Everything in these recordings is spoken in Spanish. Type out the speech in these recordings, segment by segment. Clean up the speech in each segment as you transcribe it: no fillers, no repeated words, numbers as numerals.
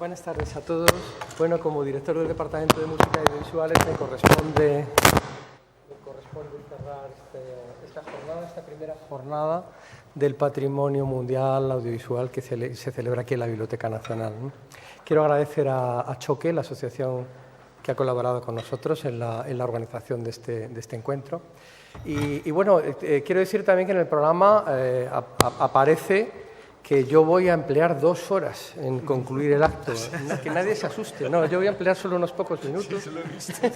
Buenas tardes a todos. Bueno, como director del Departamento de Música y Audiovisuales me corresponde cerrar esta primera jornada del Patrimonio Mundial Audiovisual que se celebra aquí en la Biblioteca Nacional. Quiero agradecer a Choque, la asociación que ha colaborado con nosotros en la organización de este encuentro. Y bueno, quiero decir también que en el programa aparece que yo voy a emplear 2 horas en concluir el acto. Que nadie se asuste. No, yo voy a emplear solo unos pocos minutos. Sí, lo he visto.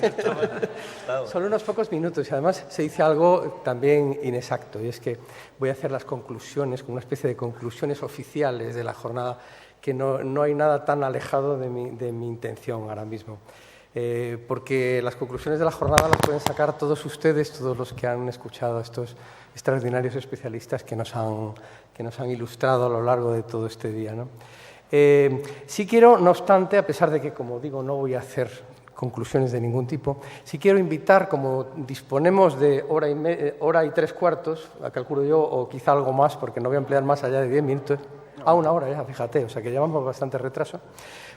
Solo unos pocos minutos. Y además se dice algo también inexacto, y es que voy a hacer las conclusiones, como una especie de conclusiones oficiales de la jornada, que no hay nada tan alejado de mi intención ahora mismo. Porque las conclusiones de la jornada las pueden sacar todos ustedes, todos los que han escuchado a estos extraordinarios especialistas que nos han ilustrado a lo largo de todo este día, ¿no? Sí quiero, no obstante, a pesar de que, como digo, no voy a hacer conclusiones de ningún tipo, sí quiero invitar, como disponemos de hora y 3/4, calculo yo, o quizá algo más, porque no voy a emplear más allá de 10 minutos, a 1 hora ya, fíjate, o sea que llevamos bastante retraso.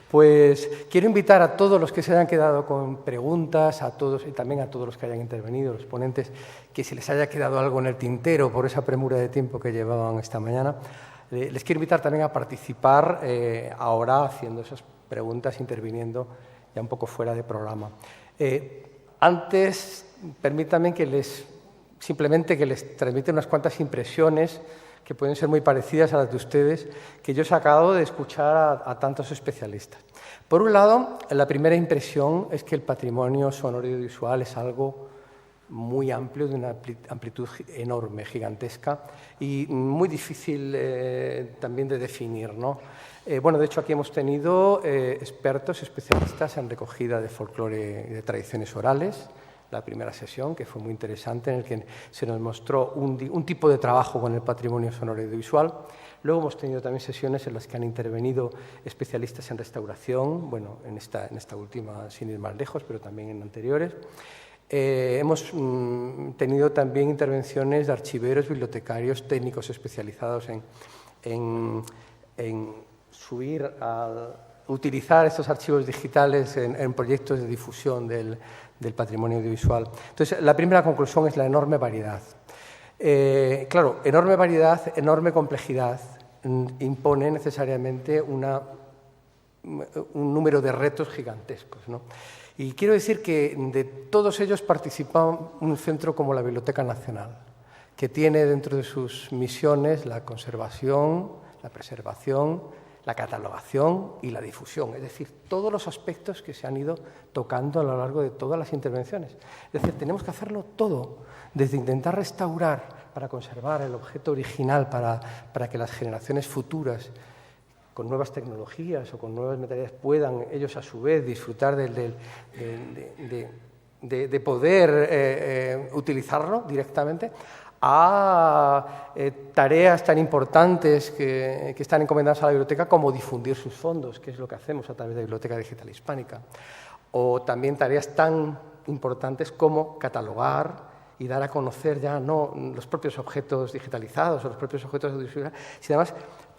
Pues quiero invitar a todos los que se hayan quedado con preguntas, a todos y también a todos los que hayan intervenido, los ponentes, que se les haya quedado algo en el tintero por esa premura de tiempo que llevaban esta mañana. Les quiero invitar también a participar ahora haciendo esas preguntas, interviniendo ya un poco fuera de programa. Antes, permítanme simplemente que les transmita unas cuantas impresiones que pueden ser muy parecidas a las de ustedes, que yo he sacado de escuchar a tantos especialistas. Por un lado, la primera impresión es que el patrimonio sonoro y audiovisual es algo muy amplio, de una amplitud enorme, gigantesca, y muy difícil también de definir, ¿no? Bueno, de hecho, aquí hemos tenido expertos, especialistas en recogida de folclore y de tradiciones orales, la primera sesión, que fue muy interesante, en el que se nos mostró un tipo de trabajo con el patrimonio sonoro y audiovisual. Luego hemos tenido también sesiones en las que han intervenido especialistas en restauración, bueno, en esta última sin ir más lejos, pero también en anteriores. Hemos tenido también intervenciones de archiveros, bibliotecarios, técnicos especializados en utilizar estos archivos digitales en proyectos de difusión del patrimonio audiovisual. Entonces, la primera conclusión es la enorme variedad. Claro, enorme variedad, enorme complejidad impone necesariamente un número de retos gigantescos, ¿no? Y quiero decir que de todos ellos participa un centro como la Biblioteca Nacional, que tiene dentro de sus misiones la conservación, la preservación, la catalogación y la difusión, es decir, todos los aspectos que se han ido tocando a lo largo de todas las intervenciones. Es decir, tenemos que hacerlo todo, desde intentar restaurar para conservar el objeto original, para que las generaciones futuras, con nuevas tecnologías o con nuevas materiales, puedan ellos a su vez disfrutar de poder utilizarlo directamente, a tareas tan importantes que están encomendadas a la biblioteca como difundir sus fondos, que es lo que hacemos a través de la Biblioteca Digital Hispánica, o también tareas tan importantes como catalogar y dar a conocer ya no los propios objetos digitalizados o los propios objetos audiovisuales, sino además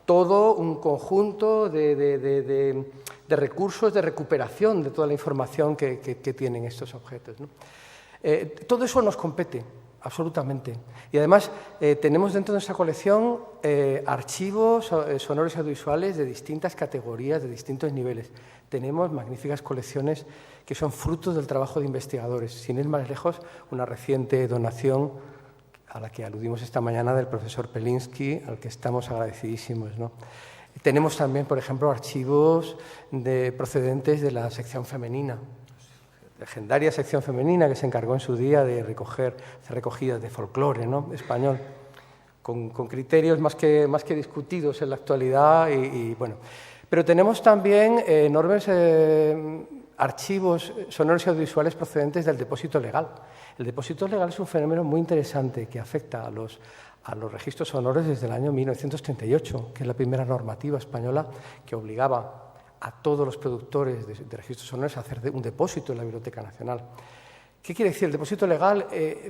todo un conjunto de recursos de recuperación de toda la información que tienen estos objetos, ¿no? Todo eso nos compete, absolutamente. Y además tenemos dentro de nuestra colección archivos sonoros y audiovisuales de distintas categorías, de distintos niveles. Tenemos magníficas colecciones que son frutos del trabajo de investigadores. Sin ir más lejos, una reciente donación a la que aludimos esta mañana del profesor Pelinsky, al que estamos agradecidísimos, ¿no? Tenemos también, por ejemplo, archivos procedentes de la sección femenina, legendaria sección femenina que se encargó en su día de hacer recogidas de folclore, ¿no?, español, con criterios más que discutidos en la actualidad. Y bueno. Pero tenemos también enormes archivos sonoros y audiovisuales procedentes del depósito legal. El depósito legal es un fenómeno muy interesante que afecta a los registros sonoros desde el año 1938, que es la primera normativa española que obligaba a todos los productores de registros sonoros a hacer un depósito en la Biblioteca Nacional. ¿Qué quiere decir el depósito legal?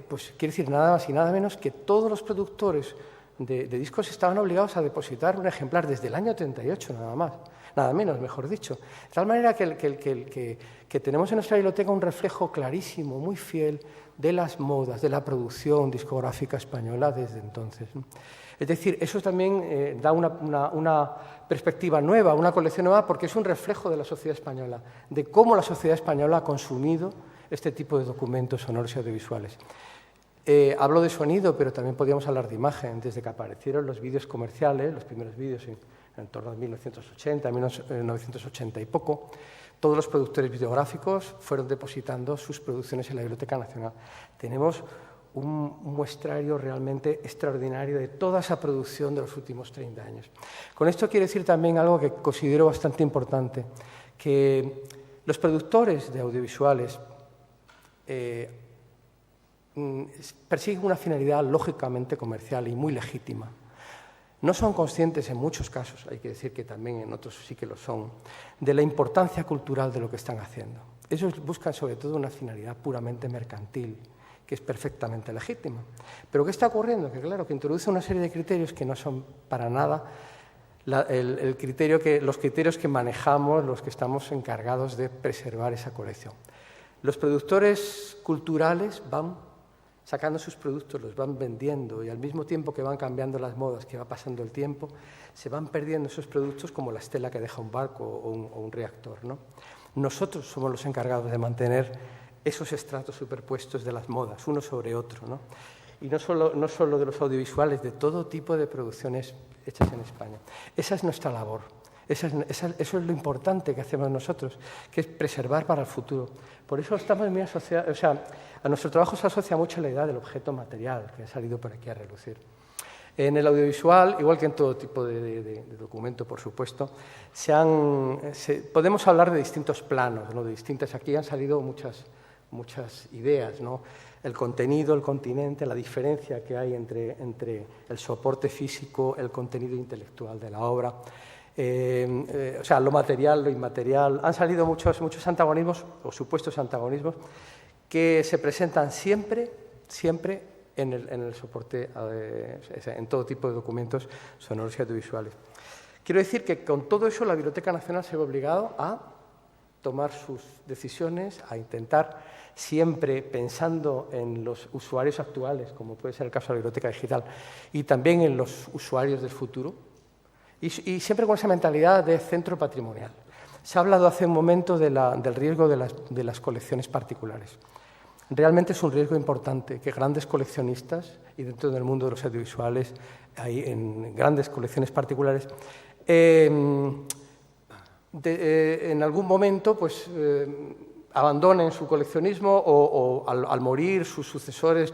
Pues quiere decir nada más y nada menos que todos los productores de discos estaban obligados a depositar un ejemplar desde el año 38 nada más. nada menos, mejor dicho. De tal manera que tenemos en nuestra biblioteca un reflejo clarísimo, muy fiel, de las modas, de la producción discográfica española desde entonces. Es decir, eso también da una perspectiva nueva, una colección nueva, porque es un reflejo de la sociedad española, de cómo la sociedad española ha consumido este tipo de documentos sonoros y audiovisuales. Hablo de sonido, pero también podríamos hablar de imagen. Desde que aparecieron los vídeos comerciales, los primeros vídeos en torno a 1980, 1980 y poco, todos los productores videográficos fueron depositando sus producciones en la Biblioteca Nacional. Tenemos un muestrario realmente extraordinario de toda esa producción de los últimos 30 años. Con esto quiero decir también algo que considero bastante importante, que los productores de audiovisuales persiguen una finalidad lógicamente comercial y muy legítima. No son conscientes en muchos casos, hay que decir que también en otros sí que lo son, de la importancia cultural de lo que están haciendo. Ellos buscan sobre todo una finalidad puramente mercantil, que es perfectamente legítima. Pero ¿qué está ocurriendo? Que claro, que introduce una serie de criterios que no son para nada los criterios que manejamos los que estamos encargados de preservar esa colección. Los productores culturales van sacando sus productos, los van vendiendo y al mismo tiempo que van cambiando las modas, que va pasando el tiempo, se van perdiendo esos productos como la estela que deja un barco o un reactor, ¿no? Nosotros somos los encargados de mantener esos estratos superpuestos de las modas, uno sobre otro, ¿no? Y no solo de los audiovisuales, de todo tipo de producciones hechas en España. Esa es nuestra labor. Eso es lo importante que hacemos nosotros, que es preservar para el futuro. Por eso estamos muy asociados, o sea, a nuestro trabajo se asocia mucho la idea del objeto material, que ha salido por aquí a relucir. En el audiovisual, igual que en todo tipo de documento, por supuesto, podemos hablar de distintos planos, ¿no? De distintas. Aquí han salido muchas ideas, ¿no? El contenido, el continente, la diferencia que hay entre el soporte físico, el contenido intelectual de la obra. O sea, lo material, lo inmaterial. Han salido muchos antagonismos o supuestos antagonismos que se presentan siempre en el soporte, en todo tipo de documentos sonoros y audiovisuales. Quiero decir que con todo eso la Biblioteca Nacional se ve obligado a tomar sus decisiones, a intentar siempre pensando en los usuarios actuales, como puede ser el caso de la biblioteca digital, y también en los usuarios del futuro, y siempre con esa mentalidad de centro patrimonial. Se ha hablado hace un momento del riesgo de las colecciones particulares. Realmente es un riesgo importante que grandes coleccionistas, y dentro del mundo de los audiovisuales, hay en grandes colecciones particulares, en algún momento pues, abandonen su coleccionismo o al morir sus sucesores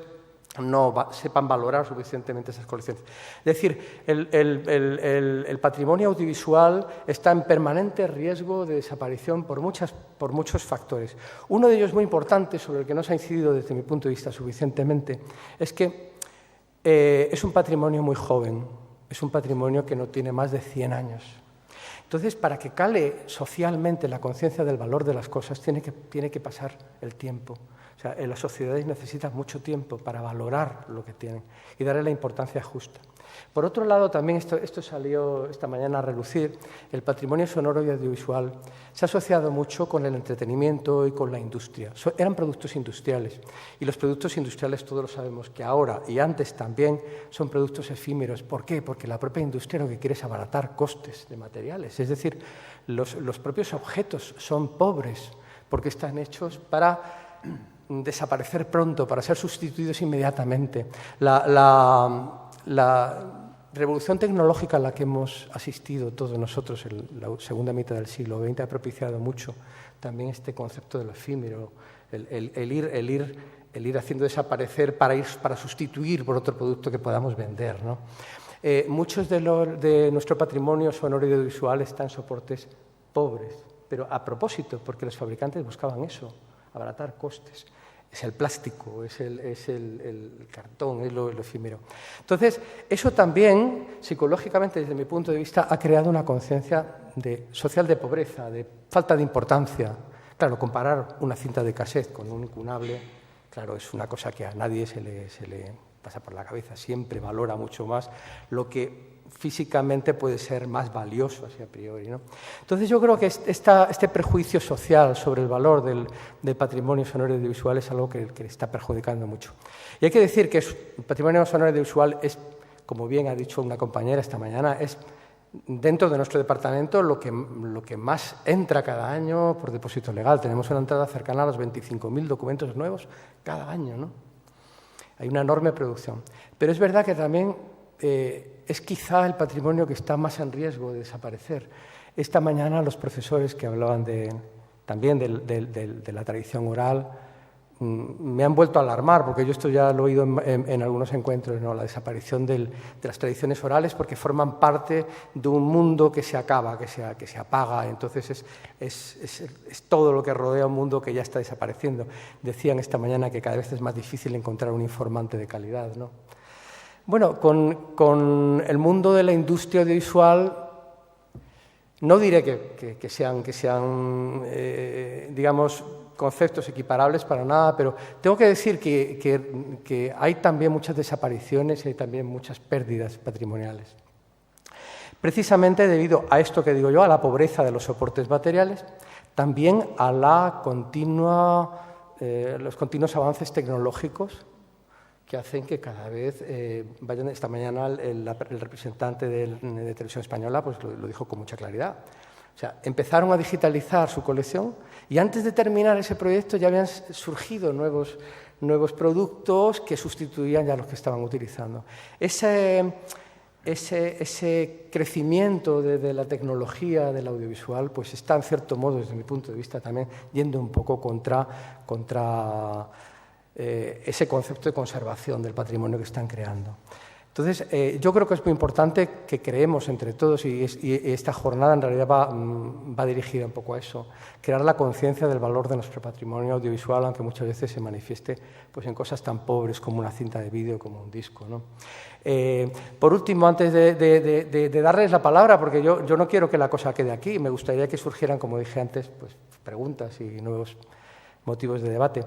no sepan valorar suficientemente esas colecciones. Es decir, el patrimonio audiovisual está en permanente riesgo de desaparición por muchos factores. Uno de ellos muy importante, sobre el que no se ha incidido desde mi punto de vista suficientemente, es que es un patrimonio muy joven, es un patrimonio que no tiene más de 100 años. Entonces, para que cale socialmente la conciencia del valor de las cosas, tiene que pasar el tiempo. O sea, las sociedades necesitan mucho tiempo para valorar lo que tienen y darle la importancia justa. Por otro lado, también esto salió esta mañana a relucir, el patrimonio sonoro y audiovisual se ha asociado mucho con el entretenimiento y con la industria. Eran productos industriales y los productos industriales todos lo sabemos que ahora y antes también son productos efímeros. ¿Por qué? Porque la propia industria lo que quiere es abaratar costes de materiales. Es decir, los propios objetos son pobres porque están hechos para desaparecer pronto, para ser sustituidos inmediatamente. La revolución tecnológica a la que hemos asistido todos nosotros en la segunda mitad del siglo XX ha propiciado mucho también este concepto de lo efímero, el ir haciendo desaparecer para sustituir por otro producto que podamos vender, ¿no? Muchos de nuestro patrimonio sonoro y audiovisual está en soportes pobres, pero a propósito, porque los fabricantes buscaban eso, abaratar costes. Es el plástico, es el cartón, es lo efímero. Entonces, eso también, psicológicamente, desde mi punto de vista, ha creado una conciencia social de pobreza, de falta de importancia. Claro, comparar una cinta de cassette con un incunable, claro, es una cosa que a nadie se le pasa por la cabeza. Siempre valora mucho más lo que físicamente puede ser más valioso así a priori, ¿no? Entonces yo creo que este prejuicio social sobre el valor del patrimonio sonoro y audiovisual es algo que está perjudicando mucho. Y hay que decir que el patrimonio sonoro y audiovisual es, como bien ha dicho una compañera esta mañana, es dentro de nuestro departamento lo que más entra cada año por depósito legal. Tenemos una entrada cercana a los 25.000 documentos nuevos cada año, ¿no? Hay una enorme producción. Pero es verdad que también es quizá el patrimonio que está más en riesgo de desaparecer. Esta mañana los profesores que hablaban también de la tradición oral me han vuelto a alarmar, porque yo esto ya lo he oído en algunos encuentros, ¿no? La desaparición de las tradiciones orales, porque forman parte de un mundo que se acaba, que se apaga. Entonces es todo lo que rodea un mundo que ya está desapareciendo. Decían esta mañana que cada vez es más difícil encontrar un informante de calidad, ¿no? Bueno, con el mundo de la industria audiovisual no diré que sean digamos, conceptos equiparables para nada, pero tengo que decir que hay también muchas desapariciones y hay también muchas pérdidas patrimoniales. Precisamente debido a esto que digo yo, a la pobreza de los soportes materiales, también a los continuos avances tecnológicos que hacen que cada vez vayan. Esta mañana el representante de Televisión Española pues lo dijo con mucha claridad. O sea, empezaron a digitalizar su colección y antes de terminar ese proyecto ya habían surgido nuevos productos que sustituían ya los que estaban utilizando. Ese crecimiento de la tecnología del audiovisual pues está, en cierto modo, desde mi punto de vista, también yendo un poco contra ese concepto de conservación del patrimonio que están creando. Entonces, yo creo que es muy importante que creemos entre todos, y esta jornada en realidad va dirigida un poco a eso, crear la conciencia del valor de nuestro patrimonio audiovisual, aunque muchas veces se manifieste pues, en cosas tan pobres como una cinta de vídeo, como un disco, ¿no? Por último, antes de darles la palabra, porque yo no quiero que la cosa quede aquí, me gustaría que surgieran, como dije antes, pues, preguntas y nuevos motivos de debate.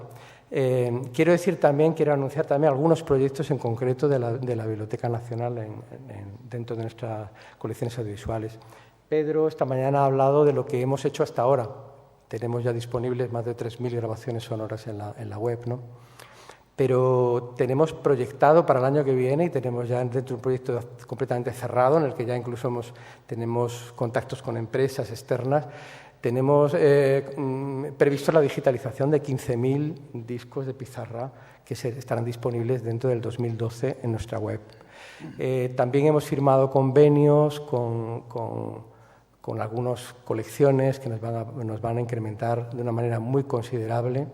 Quiero anunciar también algunos proyectos en concreto de la Biblioteca Nacional dentro de nuestras colecciones audiovisuales. Pedro esta mañana ha hablado de lo que hemos hecho hasta ahora. Tenemos ya disponibles más de 3.000 grabaciones sonoras en la web, ¿no? Pero tenemos proyectado para el año que viene, y tenemos ya dentro de un proyecto completamente cerrado, en el que ya incluso tenemos contactos con empresas externas. Tenemos previsto la digitalización de 15.000 discos de pizarra que estarán disponibles dentro del 2012 en nuestra web. También hemos firmado convenios con algunas colecciones que nos van a incrementar de una manera muy considerable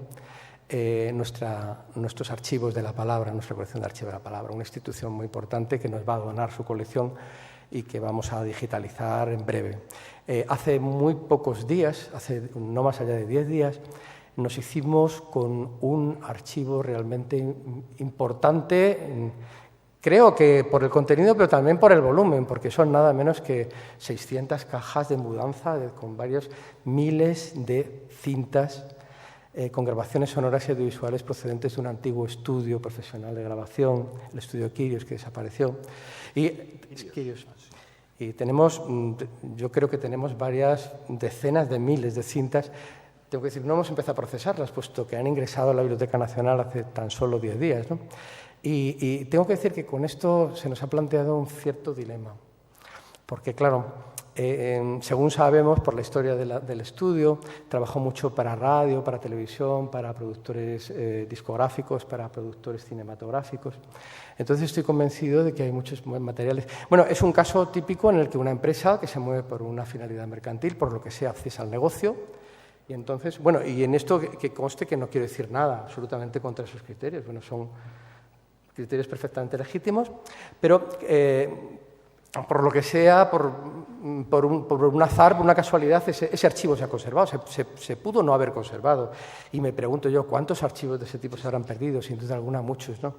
nuestros archivos de la palabra, nuestra colección de archivos de la palabra, una institución muy importante que nos va a donar su colección y que vamos a digitalizar en breve. Hace muy pocos días, hace no más allá de 10 días, nos hicimos con un archivo realmente importante, creo que por el contenido, pero también por el volumen, porque son nada menos que 600 cajas de mudanza con varios miles de cintas con grabaciones sonoras y audiovisuales procedentes de un antiguo estudio profesional de grabación, el estudio Quirios, que desapareció. Y tenemos, yo creo que tenemos varias decenas de miles de cintas. Tengo que decir, no hemos empezado a procesarlas, puesto que han ingresado a la Biblioteca Nacional hace tan solo 10 días, ¿no? Y tengo que decir que con esto se nos ha planteado un cierto dilema, porque, claro, según sabemos por la historia del estudio, trabajó mucho para radio, para televisión, para productores discográficos, para productores cinematográficos. Entonces estoy convencido de que hay muchos materiales. Bueno, es un caso típico en el que una empresa que se mueve por una finalidad mercantil, por lo que sea, cesa el negocio. Y entonces, bueno, y en esto que conste que no quiero decir nada absolutamente contra esos criterios. Bueno, son criterios perfectamente legítimos, pero por lo que sea, por un azar, por una casualidad, ese archivo se ha conservado, se pudo no haber conservado. Y me pregunto yo, ¿cuántos archivos de ese tipo se habrán perdido? Sin duda alguna, muchos, ¿no?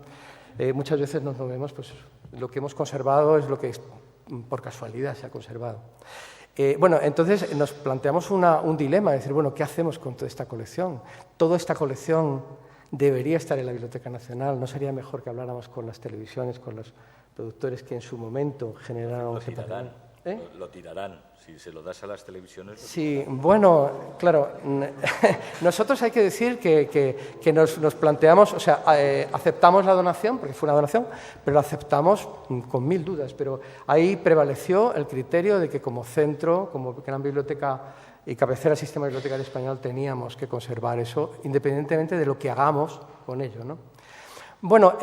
Muchas veces nos movemos, pues lo que hemos conservado es lo que por casualidad se ha conservado. Bueno, entonces nos planteamos un dilema, es decir, bueno, ¿qué hacemos con toda esta colección? Toda esta colección debería estar en la Biblioteca Nacional, ¿no sería mejor que habláramos con las televisiones, con los productores que en su momento generaron ese patrimonio. Lo tirarán. Si se lo das a las televisiones... Sí, bueno, claro, nosotros hay que decir que nos planteamos, o sea, aceptamos la donación, porque fue una donación, pero la aceptamos con 1000 dudas, pero ahí prevaleció el criterio de que como centro, como gran biblioteca y cabecera del sistema bibliotecario español, teníamos que conservar eso, independientemente de lo que hagamos con ello, ¿no? Bueno,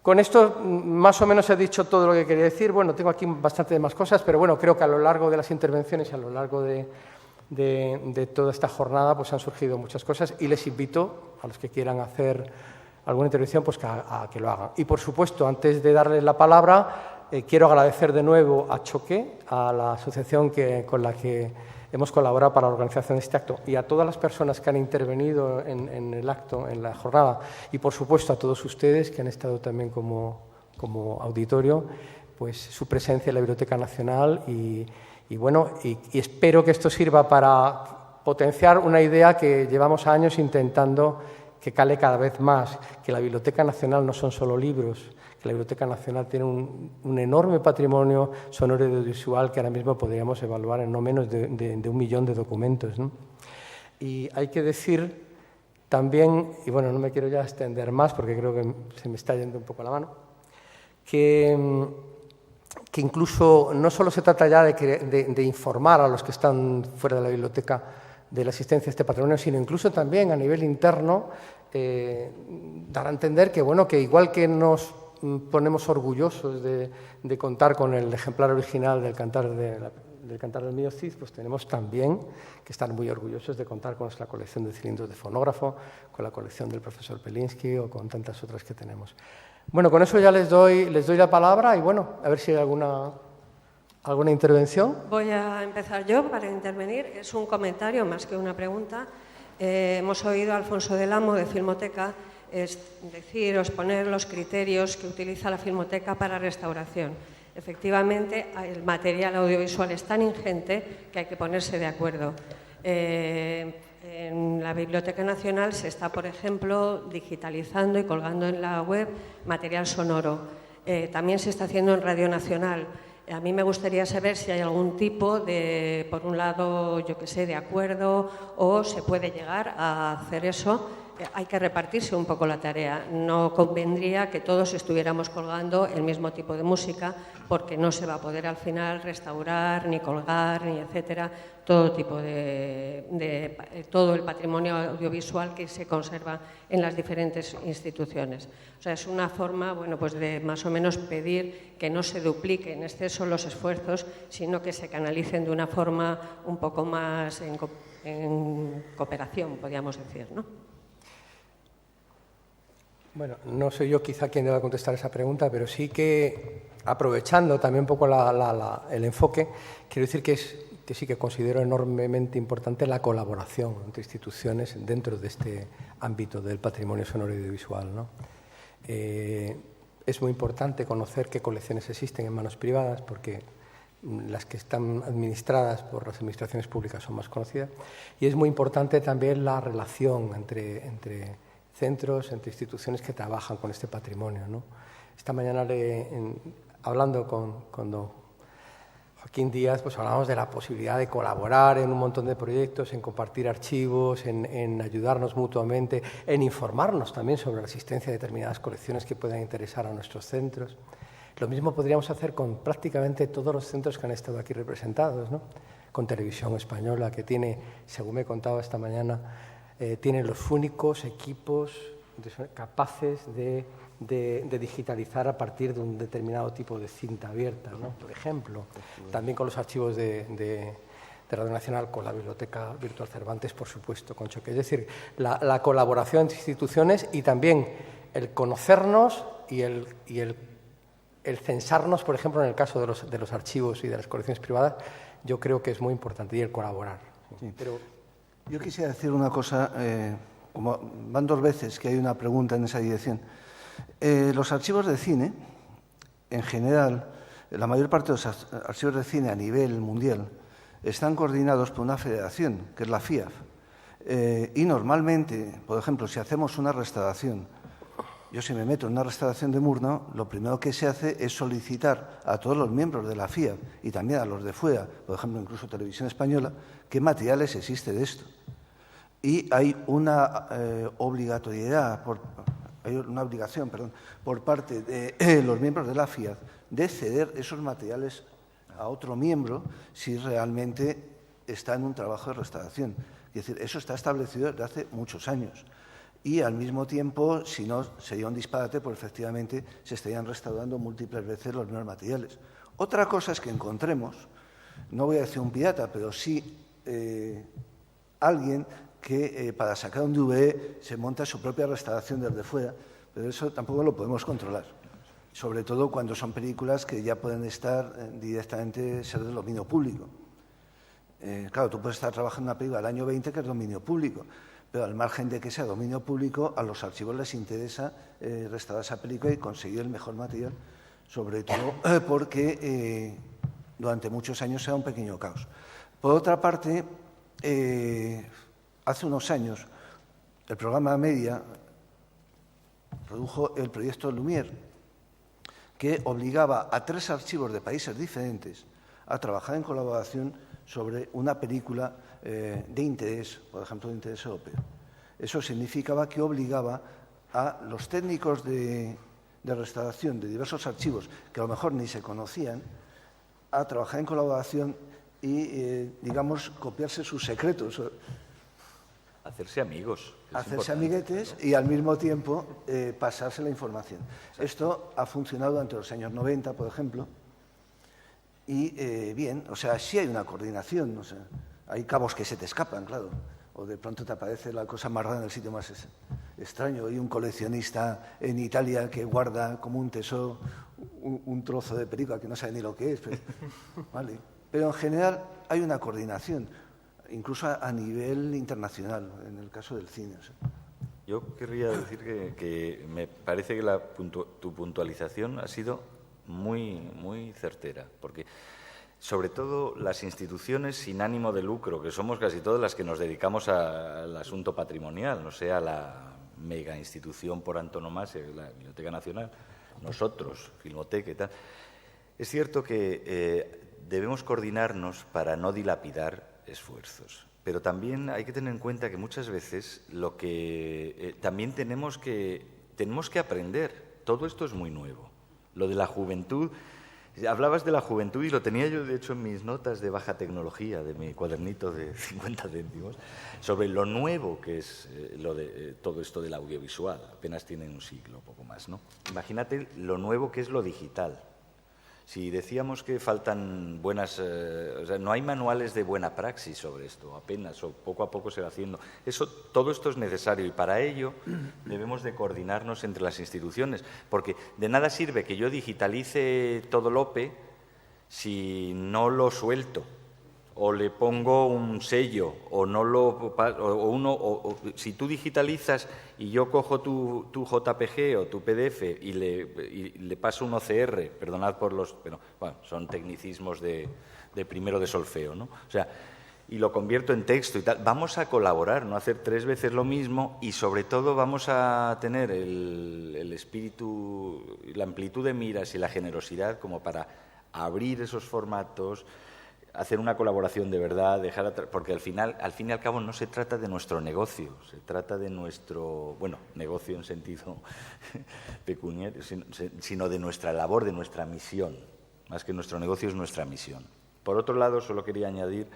con esto más o menos he dicho todo lo que quería decir. Bueno, tengo aquí bastante más cosas, pero bueno, creo que a lo largo de las intervenciones y a lo largo de toda esta jornada pues han surgido muchas cosas y les invito a los que quieran hacer alguna intervención pues a que lo hagan. Y por supuesto, antes de darles la palabra, quiero agradecer de nuevo a Choque, a la asociación con la que hemos colaborado para la organización de este acto y a todas las personas que han intervenido en el acto, en la jornada, y por supuesto a todos ustedes que han estado también como auditorio, pues su presencia en la Biblioteca Nacional y espero que esto sirva para potenciar una idea que llevamos años intentando que cale cada vez más, que la Biblioteca Nacional no son solo libros, que la Biblioteca Nacional tiene un enorme patrimonio sonoro y audiovisual que ahora mismo podríamos evaluar en no menos de 1 millón de documentos, ¿no? Y hay que decir también, y bueno, no me quiero ya extender más porque creo que se me está yendo un poco la mano, que incluso no solo se trata ya de informar a los que están fuera de la biblioteca de la existencia de este patrimonio, sino incluso también a nivel interno dar a entender que, bueno, que igual que nos ponemos orgullosos de contar con el ejemplar original del Cantar del Mío Cid, pues tenemos también que estar muy orgullosos de contar con nuestra colección de cilindros de fonógrafo, con la colección del profesor Pelinsky o con tantas otras que tenemos. Bueno, con eso ya les doy la palabra y bueno, a ver si hay alguna intervención. Voy a empezar yo para intervenir. Es un comentario más que una pregunta. Hemos oído a Alfonso del Amo de Filmoteca exponer los criterios que utiliza la Filmoteca para restauración. Efectivamente, el material audiovisual es tan ingente que hay que ponerse de acuerdo. En la Biblioteca Nacional se está, por ejemplo, digitalizando y colgando en la web material sonoro. También se está haciendo en Radio Nacional. A mí me gustaría saber si hay algún tipo de, por un lado, yo qué sé, de acuerdo o se puede llegar a hacer eso. Hay que repartirse un poco la tarea. No convendría que todos estuviéramos colgando el mismo tipo de música porque no se va a poder al final restaurar, ni colgar, ni etcétera, todo tipo todo el patrimonio audiovisual que se conserva en las diferentes instituciones. O sea, es una forma, bueno, pues de más o menos pedir que no se dupliquen en exceso los esfuerzos, sino que se canalicen de una forma un poco más en cooperación, podríamos decir, ¿no? Bueno, no soy yo quizá quien deba contestar esa pregunta, pero sí que, aprovechando también un poco el enfoque, quiero decir que sí que considero enormemente importante la colaboración entre instituciones dentro de este ámbito del patrimonio sonoro y audiovisual, ¿no? Es muy importante conocer qué colecciones existen en manos privadas, porque las que están administradas por las administraciones públicas son más conocidas, y es muy importante también la relación entre centros, entre instituciones que trabajan con este patrimonio, ¿no? Esta mañana, hablando con don Joaquín Díaz, pues hablábamos de la posibilidad de colaborar en un montón de proyectos, en compartir archivos, en ayudarnos mutuamente, en informarnos también sobre la existencia de determinadas colecciones que puedan interesar a nuestros centros. Lo mismo podríamos hacer con prácticamente todos los centros que han estado aquí representados, ¿no? Con Televisión Española, que tiene, según me contaba esta mañana, tienen los únicos equipos capaces de digitalizar a partir de un determinado tipo de cinta abierta, ¿no? Por ejemplo, también con los archivos de Radio Nacional, con la Biblioteca Virtual Cervantes, por supuesto, con Choque. Es decir, la colaboración entre instituciones y también el conocernos y el censarnos, por ejemplo, en el caso de los archivos y de las colecciones privadas, yo creo que es muy importante, y el colaborar. Sí. Yo quisiera decir una cosa, como van 2 veces que hay una pregunta en esa dirección. Los archivos de cine, en general, la mayor parte de los archivos de cine a nivel mundial están coordinados por una federación, que es la FIAF. Y normalmente, por ejemplo, si hacemos una restauración yo si me meto en una restauración de Murnau, lo primero que se hace es solicitar a todos los miembros de la FIAD y también a los de fuera, por ejemplo, incluso Televisión Española, qué materiales existe de esto. Y hay una obligatoriedad, por parte de los miembros de la FIAD de ceder esos materiales a otro miembro si realmente está en un trabajo de restauración. Es decir, eso está establecido desde hace muchos años. Y al mismo tiempo, si no, sería un disparate, pues efectivamente se estarían restaurando múltiples veces los mismos materiales. Otra cosa es que encontremos, no voy a decir un pirata, pero sí alguien que para sacar un DVD se monta su propia restauración desde fuera, pero eso tampoco lo podemos controlar. Sobre todo cuando son películas que ya pueden estar directamente ser del dominio público. Claro, tú puedes estar trabajando en una película del año 20 que es dominio público, pero al margen de que sea dominio público, a los archivos les interesa restaurar esa película y conseguir el mejor material, sobre todo porque durante muchos años era un pequeño caos. Por otra parte, hace unos años el programa Media produjo el proyecto Lumière, que obligaba a 3 archivos de países diferentes a trabajar en colaboración sobre una película de interés, por ejemplo, de interés europeo. Eso significaba que obligaba a los técnicos de restauración de diversos archivos, que a lo mejor ni se conocían, a trabajar en colaboración y, digamos, copiarse sus secretos. Hacerse amigos. Hacerse amiguetes, ¿no? Y al mismo tiempo pasarse la información. Exacto. Esto ha funcionado durante los años 90, por ejemplo. Y bien, o sea, sí hay una coordinación, o sea, hay cabos que se te escapan, claro, o de pronto te aparece la cosa más rara en el sitio más extraño. Hay un coleccionista en Italia que guarda como un tesoro un trozo de película que no sabe ni lo que es, pero, ¿vale? Pero en general hay una coordinación, incluso a nivel internacional, en el caso del cine. O sea. Yo querría decir que me parece que tu puntualización ha sido muy certera, porque sobre todo las instituciones sin ánimo de lucro, que somos casi todas las que nos dedicamos al asunto patrimonial, no sea la mega institución por antonomasia, la Biblioteca Nacional, nosotros, Filmoteca y tal, es cierto que debemos coordinarnos para no dilapidar esfuerzos. Pero también hay que tener en cuenta que muchas veces también tenemos que aprender. Todo esto es muy nuevo. Lo de la juventud, hablabas de la juventud y lo tenía yo, de hecho, en mis notas de baja tecnología, de mi cuadernito de 50 céntimos, sobre lo nuevo que es todo esto del audiovisual. Apenas tiene un siglo, poco más, ¿no? Imagínate lo nuevo que es lo digital. Si decíamos que faltan buenas... o sea, no hay manuales de buena praxis sobre esto, apenas, o poco a poco se va haciendo. Todo esto es necesario y para ello debemos de coordinarnos entre las instituciones, porque de nada sirve que yo digitalice todo Lope si no lo suelto, o le pongo un sello, si tú digitalizas y yo cojo tu JPG o tu PDF y le paso un OCR, perdonad por los... Pero, bueno, son tecnicismos de primero de solfeo, ¿no? O sea, y lo convierto en texto y tal. Vamos a colaborar, no hacer 3 veces lo mismo y sobre todo vamos a tener el espíritu, la amplitud de miras y la generosidad como para abrir esos formatos, hacer una colaboración de verdad, porque al fin y al cabo no se trata de nuestro negocio, se trata de nuestro, bueno, negocio en sentido pecuniario, sino de nuestra labor, de nuestra misión. Más que nuestro negocio es nuestra misión. Por otro lado, solo quería añadir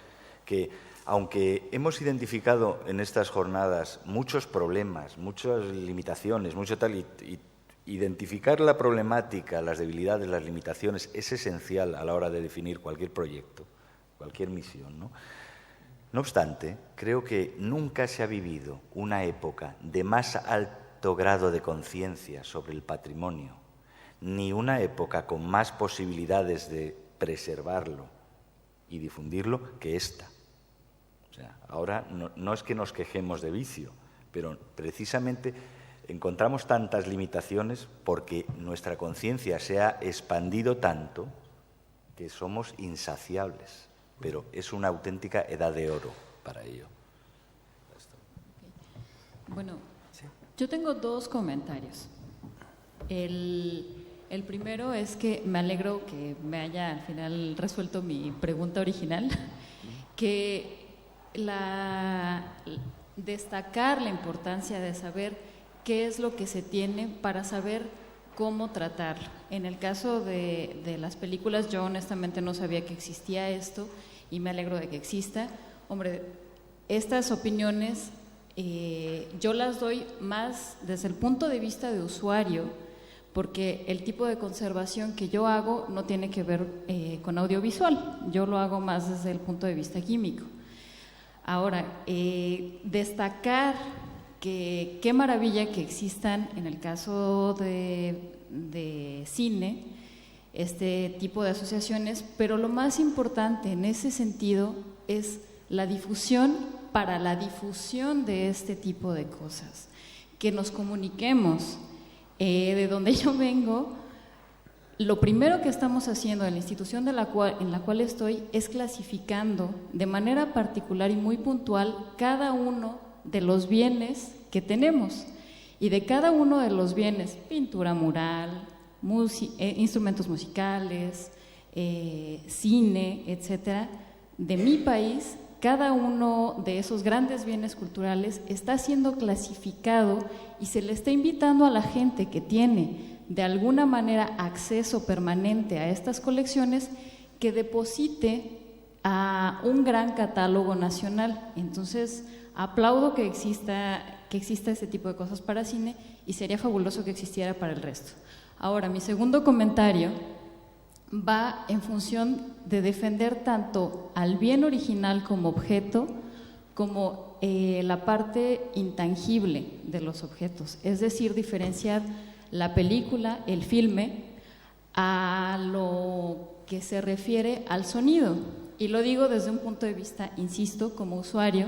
que, aunque hemos identificado en estas jornadas muchos problemas, muchas limitaciones, mucho tal, y identificar la problemática, las debilidades, las limitaciones es esencial a la hora de definir cualquier proyecto, cualquier misión, ¿no? No obstante, creo que nunca se ha vivido una época de más alto grado de conciencia sobre el patrimonio, ni una época con más posibilidades de preservarlo y difundirlo que esta. O sea, ahora no es que nos quejemos de vicio, pero precisamente encontramos tantas limitaciones porque nuestra conciencia se ha expandido tanto que somos insaciables. Pero es una auténtica edad de oro para ello. Bueno, yo tengo 2 comentarios. El primero es que me alegro que me haya al final resuelto mi pregunta original, que destacar la importancia de saber qué es lo que se tiene para saber cómo tratarlo. En el caso de las películas, yo honestamente no sabía que existía esto y me alegro de que exista. Hombre, estas opiniones yo las doy más desde el punto de vista de usuario, porque el tipo de conservación que yo hago no tiene que ver con audiovisual, yo lo hago más desde el punto de vista químico. Ahora, destacar que qué maravilla que existan, en el caso de cine, este tipo de asociaciones, pero lo más importante en ese sentido es la difusión para la difusión de este tipo de cosas, que nos comuniquemos. De donde yo vengo, lo primero que estamos haciendo en la institución en la cual estoy es clasificando de manera particular y muy puntual cada uno de los bienes que tenemos, y de cada uno de los bienes, pintura mural, instrumentos musicales, cine, etcétera, de mi país. Cada uno de esos grandes bienes culturales está siendo clasificado y se le está invitando a la gente que tiene de alguna manera acceso permanente a estas colecciones que deposite a un gran catálogo nacional. Entonces, aplaudo que exista este tipo de cosas para cine y sería fabuloso que existiera para el resto. Ahora, mi segundo comentario va en función de defender tanto al bien original como objeto, como la parte intangible de los objetos, es decir, diferenciar la película, el filme, a lo que se refiere al sonido. Y lo digo desde un punto de vista, insisto, como usuario,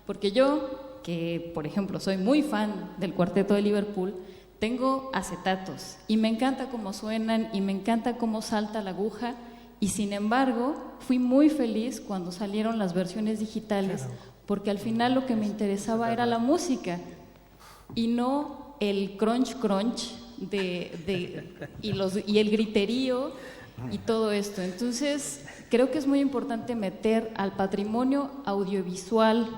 porque yo, que por ejemplo soy muy fan del Cuarteto de Liverpool, tengo acetatos y me encanta cómo suenan y me encanta cómo salta la aguja, y sin embargo fui muy feliz cuando salieron las versiones digitales, porque al final lo que me interesaba era la música y no el crunch y el griterío y todo esto. Entonces creo que es muy importante meter al patrimonio audiovisual,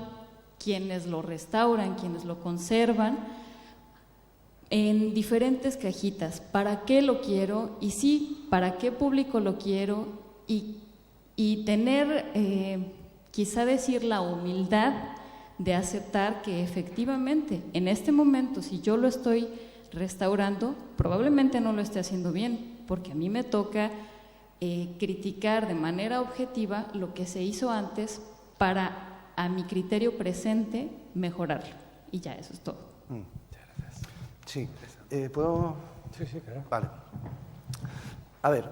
quienes lo restauran, quienes lo conservan, en diferentes cajitas. ¿Para qué lo quiero? Y sí, ¿para qué público lo quiero? Y tener, quizá decir, la humildad de aceptar que efectivamente, en este momento, si yo lo estoy restaurando, probablemente no lo esté haciendo bien, porque a mí me toca criticar de manera objetiva lo que se hizo antes para, a mi criterio presente, mejorarlo. Y ya, eso es todo. Sí, ¿puedo? Sí, claro. Vale. A ver,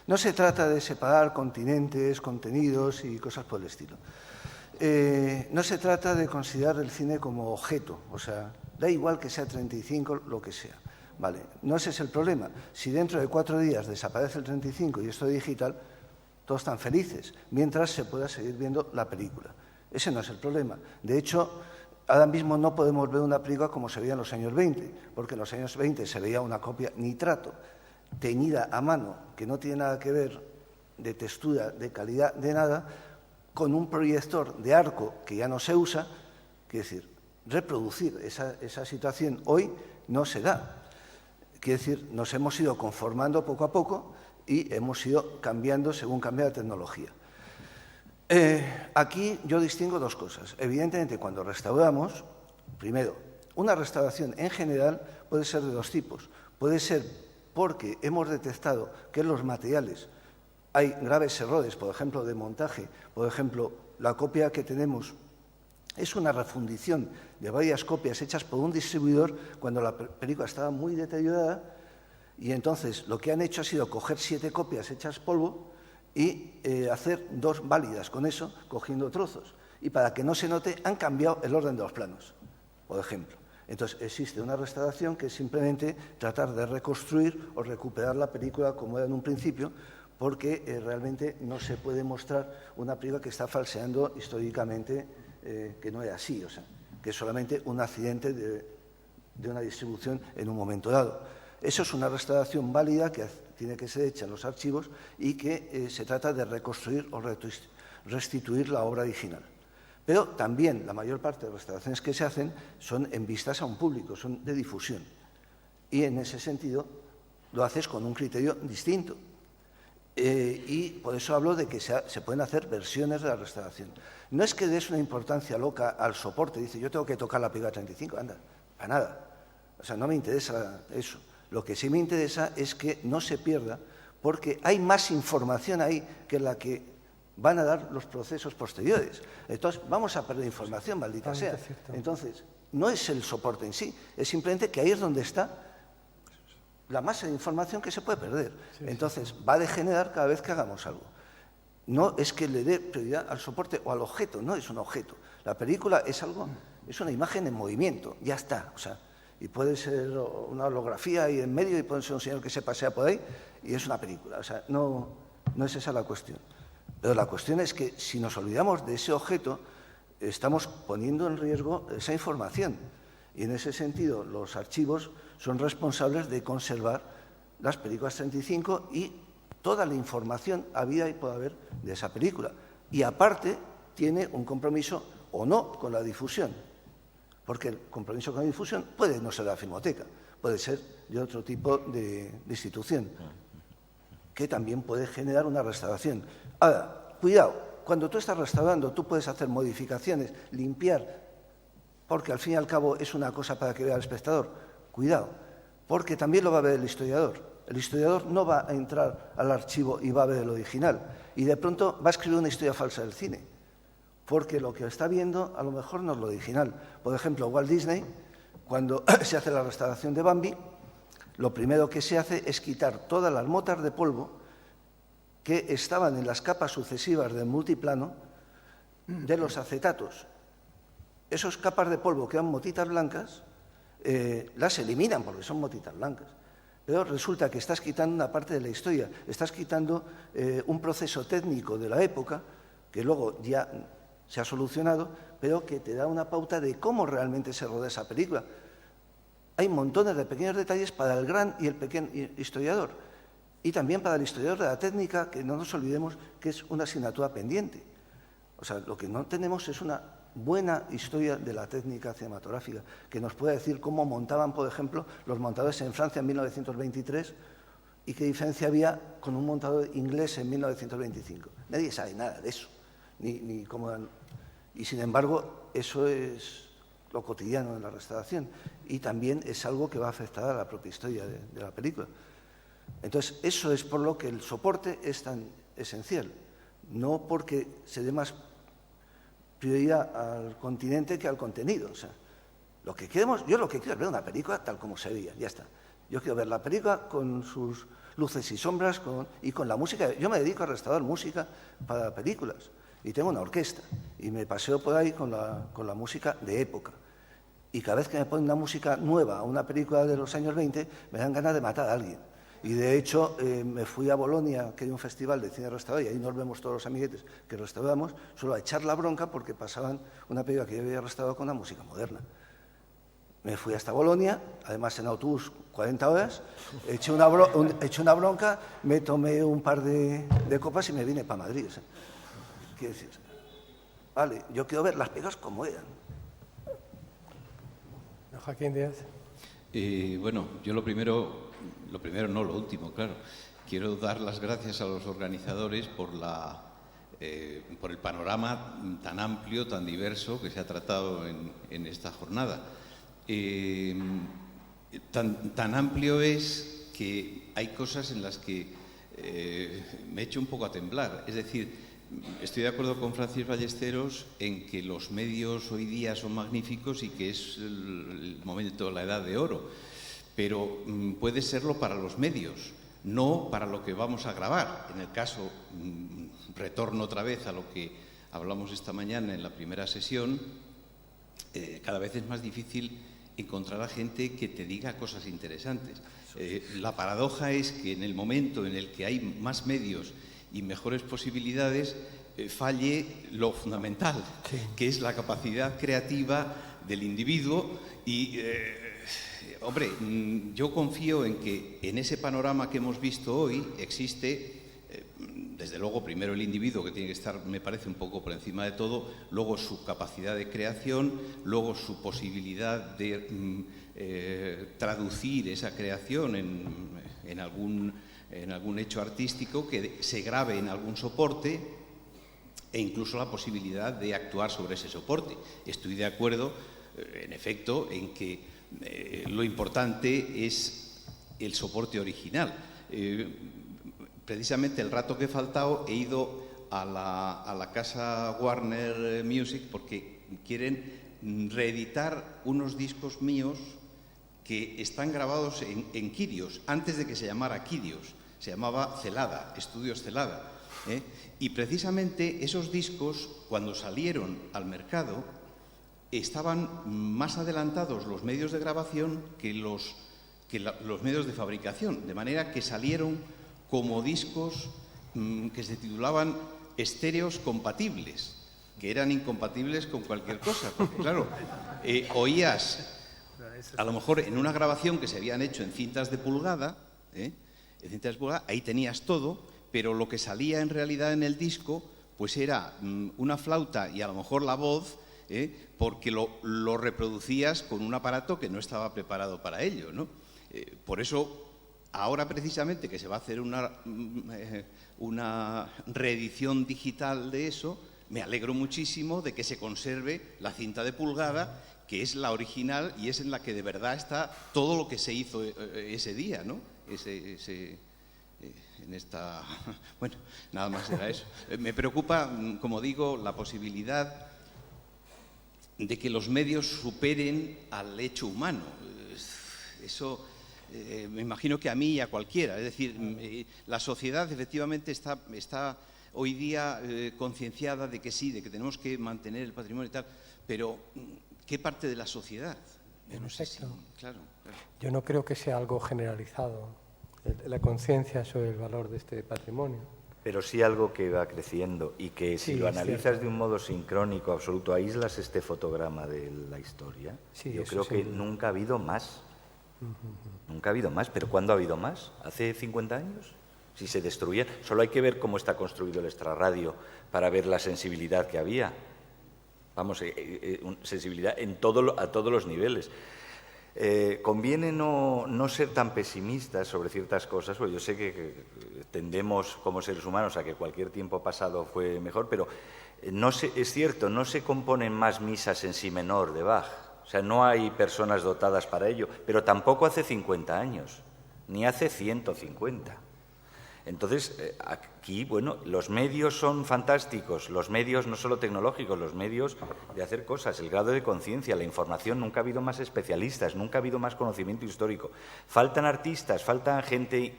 no se trata de separar continentes, contenidos y cosas por el estilo. No se trata de considerar el cine como objeto, o sea, da igual que sea 35, lo que sea. Vale, no ese es el problema. Si dentro de 4 días desaparece el 35 y esto es digital, todos están felices, mientras se pueda seguir viendo la película. Ese no es el problema. De hecho, ahora mismo no podemos ver una película como se veía en los años 20, porque en los años 20 se veía una copia nitrato, teñida a mano, que no tiene nada que ver de textura, de calidad, de nada, con un proyector de arco que ya no se usa. Quiere decir, reproducir esa situación hoy no se da. Quiere decir, nos hemos ido conformando poco a poco y hemos ido cambiando según cambia la tecnología. Aquí yo distingo 2 cosas. Evidentemente, cuando restauramos, primero, una restauración en general puede ser de 2 tipos. Puede ser porque hemos detectado que en los materiales hay graves errores, por ejemplo, de montaje. Por ejemplo, la copia que tenemos es una refundición de varias copias hechas por un distribuidor cuando la película estaba muy deteriorada, y entonces lo que han hecho ha sido coger 7 copias hechas polvo y hacer 2 válidas con eso, cogiendo trozos. Y para que no se note, han cambiado el orden de los planos, por ejemplo. Entonces, existe una restauración que es simplemente tratar de reconstruir o recuperar la película como era en un principio, porque realmente no se puede mostrar una película que está falseando históricamente, que no es así, o sea, que es solamente un accidente de una distribución en un momento dado. Eso es una restauración válida que tiene que ser hecha en los archivos y que se trata de reconstruir o restituir la obra original. Pero también la mayor parte de las restauraciones que se hacen son en vistas a un público, son de difusión. Y en ese sentido lo haces con un criterio distinto. Y por eso hablo de que se pueden hacer versiones de la restauración. No es que des una importancia loca al soporte, dice, yo tengo que tocar la película 35, anda, para nada. O sea, no me interesa eso. Lo que sí me interesa es que no se pierda, porque hay más información ahí que la que van a dar los procesos posteriores. Entonces, vamos a perder información, maldita sea. Entonces, no es el soporte en sí, es simplemente que ahí es donde está la masa de información que se puede perder. Entonces, va a degenerar cada vez que hagamos algo. No es que le dé prioridad al soporte o al objeto, no es un objeto. La película es algo, es una imagen en movimiento, ya está. O sea, y puede ser una holografía ahí en medio y puede ser un señor que se pasea por ahí y es una película. O sea, no es esa la cuestión. Pero la cuestión es que si nos olvidamos de ese objeto, estamos poniendo en riesgo esa información. Y en ese sentido, los archivos son responsables de conservar las películas 35 y toda la información habida y por haber de esa película. Y aparte, tiene un compromiso o no con la difusión. Porque el compromiso con la difusión puede no ser la Filmoteca, puede ser de otro tipo de institución, que también puede generar una restauración. Ahora, cuidado, cuando tú estás restaurando, tú puedes hacer modificaciones, limpiar, porque al fin y al cabo es una cosa para que vea el espectador. Cuidado, porque también lo va a ver el historiador. El historiador no va a entrar al archivo y va a ver el original, y de pronto va a escribir una historia falsa del cine, porque lo que está viendo a lo mejor no es lo original. Por ejemplo, Walt Disney, cuando se hace la restauración de Bambi, lo primero que se hace es quitar todas las motas de polvo que estaban en las capas sucesivas del multiplano de los acetatos. Esas capas de polvo que eran motitas blancas, las eliminan porque son motitas blancas. Pero resulta que estás quitando una parte de la historia, estás quitando un proceso técnico de la época, que luego ya se ha solucionado, pero que te da una pauta de cómo realmente se rodea esa película. Hay montones de pequeños detalles para el gran y el pequeño historiador, y también para el historiador de la técnica, que no nos olvidemos que es una asignatura pendiente. O sea, lo que no tenemos es una buena historia de la técnica cinematográfica, que nos pueda decir cómo montaban, por ejemplo, los montadores en Francia en 1923 y qué diferencia había con un montador inglés en 1925. Nadie sabe nada de eso. Ni cómo eran. Y sin embargo, eso es lo cotidiano en la restauración y también es algo que va a afectar a la propia historia de la película. Entonces, eso es por lo que el soporte es tan esencial, no porque se dé más prioridad al continente que al contenido. O sea, yo lo que quiero es ver una película tal como se veía, ya está. Yo quiero ver la película con sus luces y sombras y con la música. Yo me dedico a restaurar música para películas y tengo una orquesta y me paseo por ahí con la música de época. Y cada vez que me ponen una música nueva a una película de los años 20, me dan ganas de matar a alguien. Y de hecho me fui a Bolonia, que hay un festival de cine restaurado, y ahí nos vemos todos los amiguetes que restauramos, solo a echar la bronca porque pasaban una película que yo había restaurado con una música moderna. Me fui hasta Bolonia, además en autobús 40 horas, eché una bronca, me tomé un par de copas y me vine para Madrid. O sea, quiero decir, vale, yo quiero ver las películas como eran. Joaquín Díaz. Bueno, yo lo primero no, lo último, claro. Quiero dar las gracias a los organizadores por el panorama tan amplio, tan diverso que se ha tratado en esta jornada. Tan amplio es que hay cosas en las que me echo un poco a temblar. Es decir, estoy de acuerdo con Francis Ballesteros en que los medios hoy día son magníficos y que es el momento, la edad de oro, pero puede serlo para los medios, no para lo que vamos a grabar. En el caso, retorno otra vez a lo que hablamos esta mañana en la primera sesión, cada vez es más difícil encontrar a gente que te diga cosas interesantes. La paradoja es que en el momento en el que hay más medios y mejores posibilidades, falle lo fundamental, que es la capacidad creativa del individuo y Hombre, yo confío en que en ese panorama que hemos visto hoy existe, desde luego, primero el individuo, que tiene que estar, me parece, un poco por encima de todo, luego su capacidad de creación, luego su posibilidad de traducir esa creación en algún hecho artístico que se grabe en algún soporte, e incluso la posibilidad de actuar sobre ese soporte. Estoy de acuerdo, en efecto, en que lo importante es el soporte original. Precisamente el rato que he faltado he ido a la casa Warner Music porque quieren reeditar unos discos míos que están grabados en Quirios, antes de que se llamara Quirios, se llamaba Celada, Estudios Celada. Y precisamente esos discos, cuando salieron al mercado, estaban más adelantados los medios de grabación que los medios de fabricación, de manera que salieron como discos que se titulaban estéreos compatibles, que eran incompatibles con cualquier cosa, porque claro, oías a lo mejor en una grabación que se habían hecho en cintas de pulgada, ahí tenías todo, pero lo que salía en realidad en el disco pues era una flauta y a lo mejor la voz, porque lo reproducías con un aparato que no estaba preparado para ello, ¿no? Por eso, ahora precisamente que se va a hacer una reedición digital de eso, me alegro muchísimo de que se conserve la cinta de pulgada, que es la original y es en la que de verdad está todo lo que se hizo ese día, ¿no? Bueno, nada más era eso. Me preocupa, como digo, la posibilidad de que los medios superen al hecho humano. Eso me imagino que a mí y a cualquiera. Es decir, la sociedad efectivamente está hoy día concienciada de que sí, de que tenemos que mantener el patrimonio y tal, pero ¿qué parte de la sociedad? Yo no sé si, claro. Yo no creo que sea algo generalizado, la conciencia sobre el valor de este patrimonio. Pero sí algo que va creciendo y que si lo analizas de un modo sincrónico, absoluto, aíslas este fotograma de la historia. Sí, yo creo que nunca ha habido más. Nunca ha habido más. ¿Pero cuándo ha habido más? ¿Hace 50 años? Si se destruía. Solo hay que ver cómo está construido el extrarradio para ver la sensibilidad que había. Vamos, sensibilidad a todos los niveles. Conviene no ser tan pesimistas sobre ciertas cosas, porque yo sé que tendemos como seres humanos a que cualquier tiempo pasado fue mejor, pero es cierto, no se componen más misas en si menor de Bach, o sea, no hay personas dotadas para ello, pero tampoco hace 50 años, ni hace 150. Entonces, aquí, bueno, los medios son fantásticos, los medios no solo tecnológicos, los medios de hacer cosas, el grado de conciencia, la información, nunca ha habido más especialistas, nunca ha habido más conocimiento histórico. Faltan artistas, faltan gente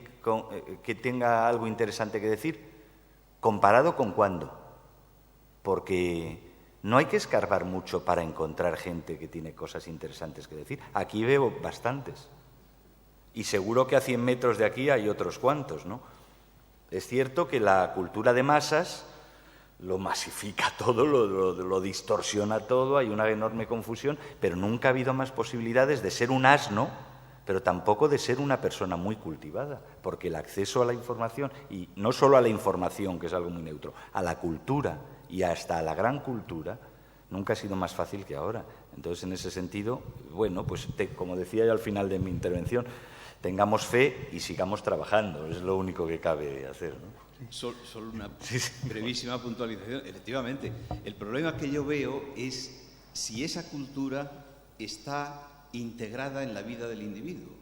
que tenga algo interesante que decir. ¿Comparado con cuándo? Porque no hay que escarbar mucho para encontrar gente que tiene cosas interesantes que decir. Aquí veo bastantes. Y seguro que a 100 metros de aquí hay otros cuantos, ¿no? Es cierto que la cultura de masas lo masifica todo, lo distorsiona todo, hay una enorme confusión, pero nunca ha habido más posibilidades de ser un asno, pero tampoco de ser una persona muy cultivada, porque el acceso a la información, y no solo a la información, que es algo muy neutro, a la cultura y hasta a la gran cultura, nunca ha sido más fácil que ahora. Entonces, en ese sentido, bueno, pues como decía yo al final de mi intervención, tengamos fe y sigamos trabajando, es lo único que cabe hacer, ¿no? Solo una brevísima puntualización. Efectivamente, el problema que yo veo es si esa cultura está integrada en la vida del individuo.